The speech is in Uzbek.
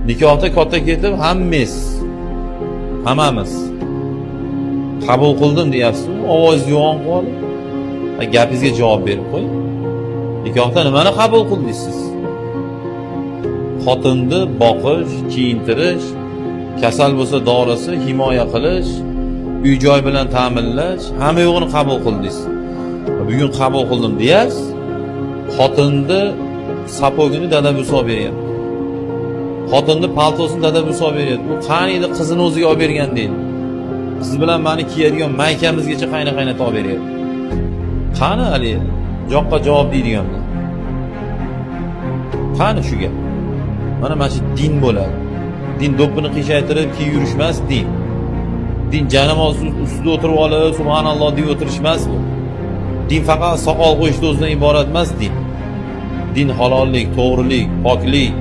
Nikohda katta ketib hammamiz qabul qildim deyapsiz, ovozingiz yo'g'on qoldi. Gapingizga javob berib qo'ying. Nikohda nimani qabul qildingiz? Xotinni boqish, kiyintirish, kasal bo'lsa dorisi, himoya qilish, uy-joy bilan ta'minlash, hamma yo'g'ini qabul qildingiz. Bugun qabul qildim deyapsiz. Xotinni sapogini dada bo'lsa beryapti. Xotinni paltosini dada bo'lsa beryapti. Bu qani edi qizini o'ziga olib bergan deydi. Qiz bilan meni kiyadigan maykamizgacha qayna-qaynata olib beryapti. Qani hali joqqa javob deydiganlar. Qani shu gap? Mana shu din bo'ladi. Din do'ppini qiyshaytirib kiyib yurishmas din. Din janamoz ustida o'tirib olib, subhanalloh deb o'tirishmas bu. Din faqat soqol qo'yishdan o'zidan iborat emas din. Din halollik, to'g'rilik, poklik,